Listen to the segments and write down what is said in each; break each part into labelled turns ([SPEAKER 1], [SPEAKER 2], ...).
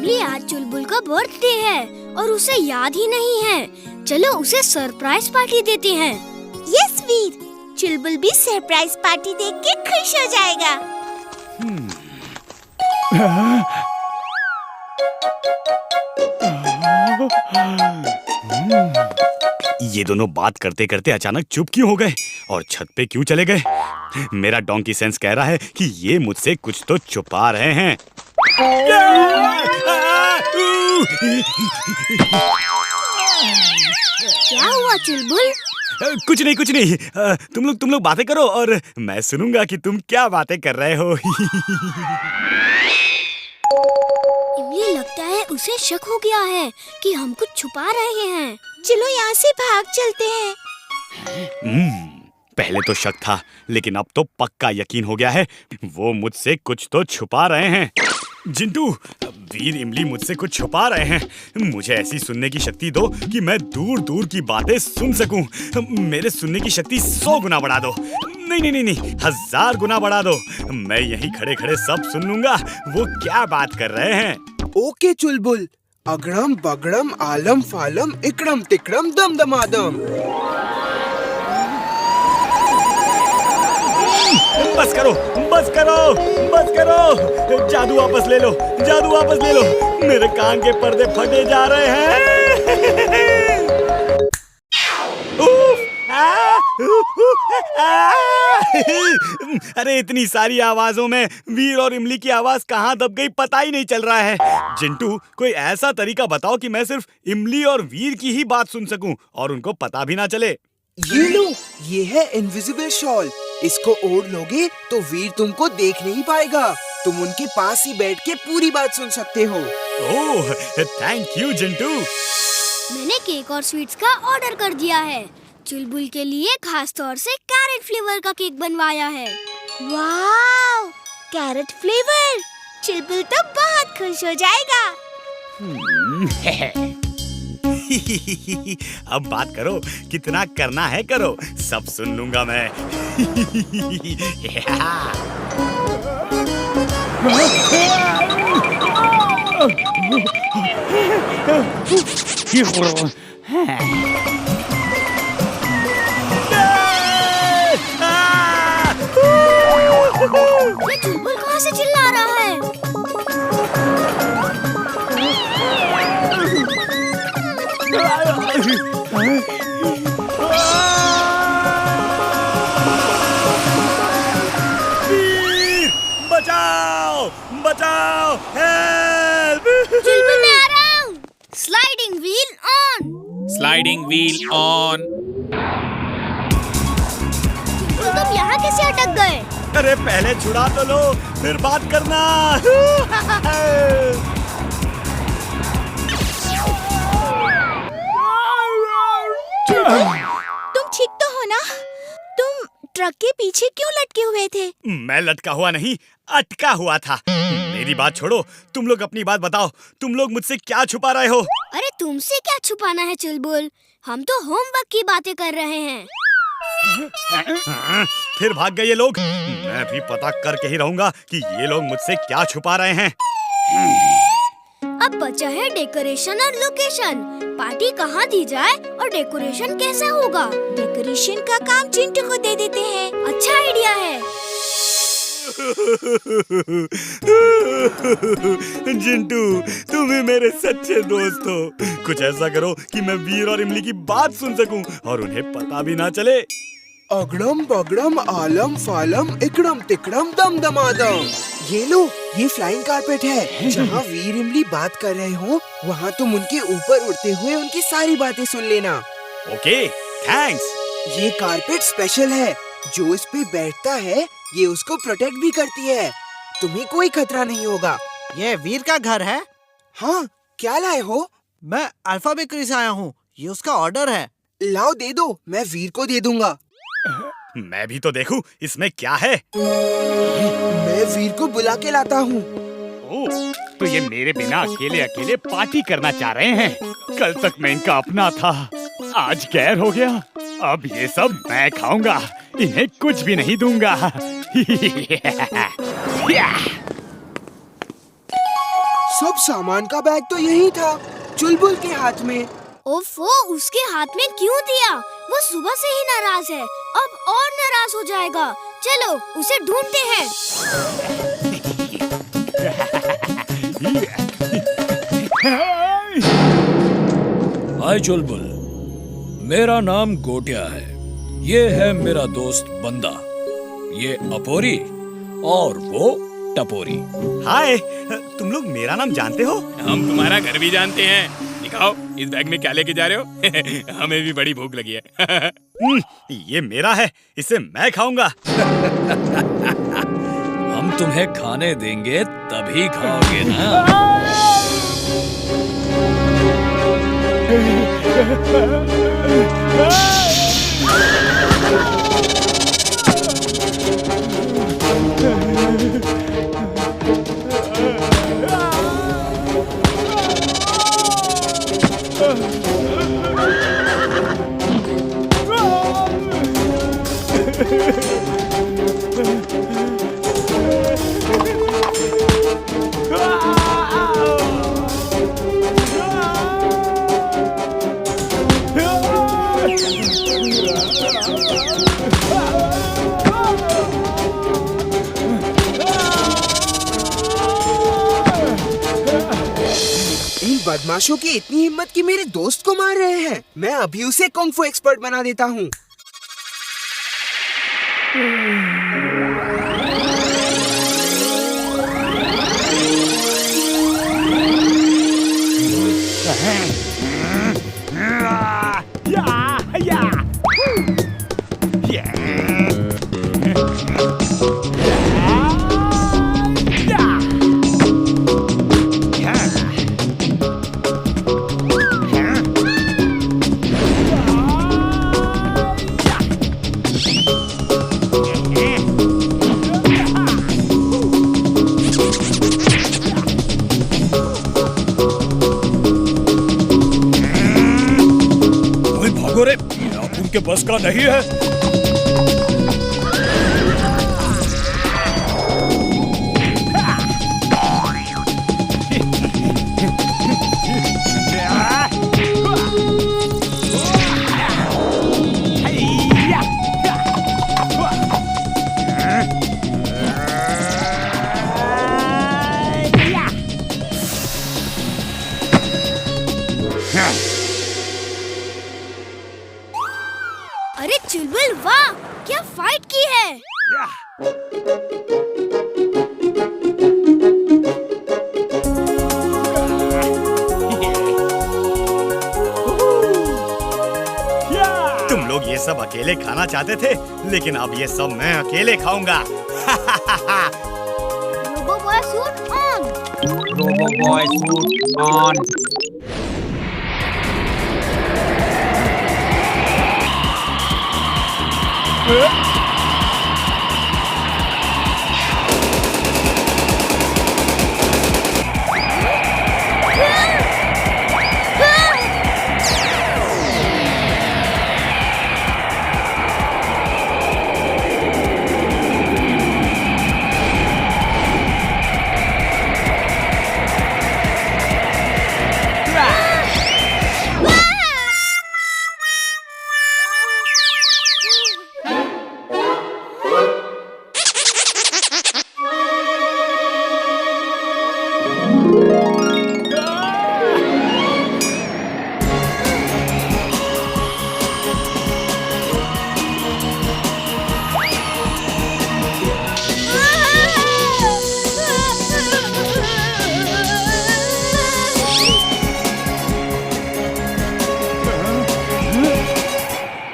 [SPEAKER 1] इमली आज चुलबुल का बर्थडे है और उसे याद ही नहीं है। चलो उसे सरप्राइज पार्टी देते हैं।
[SPEAKER 2] यस वीर, चुलबुल भी सरप्राइज पार्टी देख के खुश हो जाएगा।
[SPEAKER 3] ये दोनों बात करते करते अचानक चुप क्यों हो गए और छत पे क्यों चले गए? मेरा डोंकी सेंस कह रहा है कि ये मुझसे कुछ तो छुपा रहे हैं।
[SPEAKER 1] क्या हुआ चुलबुल?
[SPEAKER 3] कुछ नहीं। तुम लोग बातें करो और मैं सुनूंगा कि तुम क्या बातें कर रहे हो।
[SPEAKER 1] इमली लगता है उसे शक हो गया है कि हम कुछ छुपा रहे हैं।
[SPEAKER 2] चलो यहाँ से भाग चलते हैं।
[SPEAKER 3] पहले तो शक था, लेकिन अब तो पक्का यकीन हो गया है, वो मुझसे कुछ तो छुपा रहे हैं। जिंटू, वीर इमली मुझसे कुछ छुपा रहे हैं। मुझे ऐसी सुनने की शक्ति दो कि मैं दूर दूर की बातें सुन सकूं। मेरे सुनने की शक्ति 100 गुना बढ़ा दो। नहीं, 1000 गुना बढ़ा दो। मैं यहीं खड़े खड़े सब सुन लूंगा वो क्या बात कर रहे हैं।
[SPEAKER 4] ओके चुलबुल, अगड़म बगड़म आलम फालम इकड़म तिकड़म दम दमादम।
[SPEAKER 3] बस करो। जादू वापस ले लो। मेरे कान के पर्दे फटे जा रहे हैं। अरे इतनी सारी आवाजों में वीर और इमली की आवाज कहाँ दब गई पता ही नहीं चल रहा है। जिंटू, कोई ऐसा तरीका बताओ कि मैं सिर्फ इमली और वीर की ही बात सुन सकूं और उनको पता भी ना चले।
[SPEAKER 4] ये लो, ये है इनविजिबल शॉल। इसको ओढ़ लोगे तो वीर तुमको देख नहीं पाएगा। तुम उनके पास ही बैठ के पूरी बात सुन सकते हो।
[SPEAKER 3] ओह, थैंक यू जिंटू।
[SPEAKER 1] मैंने केक और स्वीट्स का ऑर्डर कर दिया है। चुलबुल के लिए खास तौर से कैरेट फ्लेवर का केक बनवाया है।
[SPEAKER 2] वाव, कैरेट फ्लेवर! चुलबुल तो बहुत खुश हो जाएगा।
[SPEAKER 3] अब बात करो, कितना करना है करो, सब सुन लूंगा मैं।
[SPEAKER 1] ये चुलबुल कहाँ से चिल्ला रहा है?
[SPEAKER 3] वीर, बचाओ, हेल्प!
[SPEAKER 1] चुलबुल मैं आ रहा हूँ। Sliding wheel on. तुम यहाँ कैसे अटक गए?
[SPEAKER 3] अरे पहले छुड़ा तो लो, फिर बात करना।
[SPEAKER 2] तुम ठीक तो हो ना? तुम ट्रक के पीछे क्यों लटके हुए थे?
[SPEAKER 3] मैं लटका हुआ नहीं, अटका हुआ था। मेरी बात छोड़ो, तुम लोग अपनी बात बताओ। तुम लोग मुझसे क्या छुपा रहे हो?
[SPEAKER 1] अरे तुमसे क्या छुपाना है चुलबुल, हम तो होमवर्क की बातें कर रहे हैं।
[SPEAKER 3] फिर भाग गए ये लोग। मैं भी पता करके ही रहूंगा कि ये लोग मुझसे क्या छुपा रहे हैं।
[SPEAKER 1] अब बचा है डेकोरेशन और लोकेशन। पार्टी कहाँ दी जाए और डेकोरेशन कैसा होगा?
[SPEAKER 2] डेकोरेशन का काम चिंटू को दे देते हैं।
[SPEAKER 1] अच्छा आइडिया है।
[SPEAKER 3] जिंटू, तुम ही मेरे सच्चे दोस्त हो। कुछ ऐसा करो कि मैं वीर और इमली की बात सुन सकूं और उन्हें पता भी ना चले।
[SPEAKER 4] अगड़म बगड़म आलम फालम इकड़म तिकड़म दम दमादम। ये लो, ये फ्लाइंग कारपेट है। जहाँ वीर इमली बात कर रहे हो, वहाँ तुम उनके ऊपर उड़ते हुए उनकी सारी बातें सुन लेना।
[SPEAKER 3] Okay, thanks.
[SPEAKER 4] ये कारपेट स्पेशल है। जो इस पे बैठता है, ये उसको प्रोटेक्ट भी करती है। तुम्हें कोई खतरा नहीं होगा।
[SPEAKER 5] ये वीर का घर है?
[SPEAKER 4] हाँ, क्या लाए हो?
[SPEAKER 5] मैं अल्फा बेकरी से आया हूँ। ये उसका ऑर्डर है।
[SPEAKER 4] लाओ दे दो, मैं वीर को दे दूंगा।
[SPEAKER 3] मैं भी तो देखूं इसमें क्या है।
[SPEAKER 4] मैं वीर को बुला के लाता हूँ।
[SPEAKER 3] ओह, तो ये मेरे बिना अकेले अकेले पार्टी करना चाह रहे हैं। कल तक मैं इनका अपना था, आज गैर हो गया। अब ये सब मैं खाऊंगा, इन्हें कुछ भी नहीं दूंगा।
[SPEAKER 4] सब सामान का बैग तो यही था, चुलबुल के हाथ में।
[SPEAKER 1] ओफो, उसके हाथ में क्यों दिया? वो सुबह से ही नाराज है, अब और नाराज हो जाएगा। चलो उसे ढूंढते हैं।
[SPEAKER 6] हाय चुलबुल, मेरा नाम गोटिया है। ये है मेरा दोस्त बंदा, ये अपोरी और वो टपोरी।
[SPEAKER 3] हाय, तुम लोग मेरा नाम जानते हो?
[SPEAKER 7] हम तुम्हारा घर भी जानते हैं। दिखाओ इस बैग में क्या लेके जा रहे हो? हमें भी बड़ी भूख लगी है।
[SPEAKER 3] ये मेरा है, इसे मैं खाऊंगा।
[SPEAKER 6] हम तुम्हें खाने देंगे तभी खाओगे ना।
[SPEAKER 4] इन बदमाशों की इतनी हिम्मत कि मेरे दोस्त को मार रहे हैं। मैं अभी उसे कुंग फू एक्सपर्ट बना देता हूँ।
[SPEAKER 6] भागो रे, अब उनके बस का नहीं है।
[SPEAKER 1] अरे चुलबुल, वाह क्या फाइट की है।
[SPEAKER 3] तुम लोग ये सब अकेले खाना चाहते थे, लेकिन अब ये सब मैं अकेले खाऊंगा।
[SPEAKER 1] Robo boy suit on.
[SPEAKER 8] Robo boy suit on.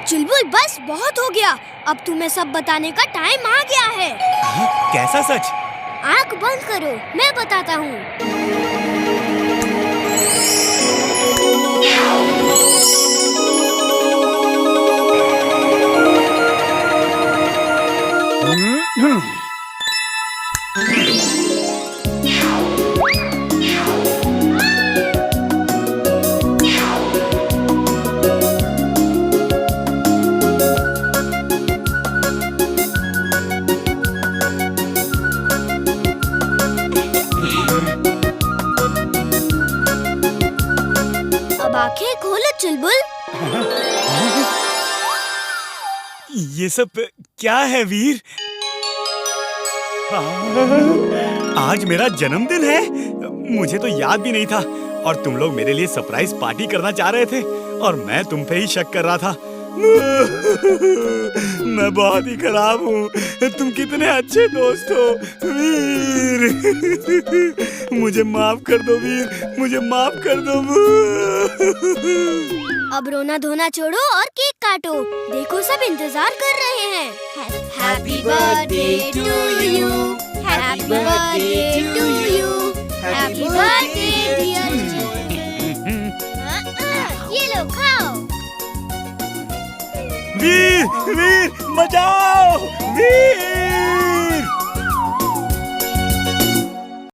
[SPEAKER 1] Chulbul, बस बहुत हो गया। अब तुम्हें सब बताने का टाइम आ गया है।
[SPEAKER 3] कैसा सच?
[SPEAKER 1] आंख बंद करो, मैं बताता हूँ। अब आंखें खोलो चुलबुल।
[SPEAKER 3] ये सब क्या है वीर? आज मेरा जन्मदिन है। मुझे तो याद भी नहीं था और तुम लोग मेरे लिए सरप्राइज पार्टी करना चाह रहे थे और मैं तुम पे ही शक कर रहा था। मैं बहुत ही खराब हूँ। तुम कितने अच्छे दोस्त हो वीर। मुझे माफ कर दो वीर, मुझे माफ कर दो।
[SPEAKER 1] अब रोना धोना छोड़ो और केक काटो। देखो सब इंतजार कर रहे हैं। Happy birthday to you, happy birthday to you, happy birthday dear. ये लो खाओ।
[SPEAKER 3] वीर वीर बचाओ वीर।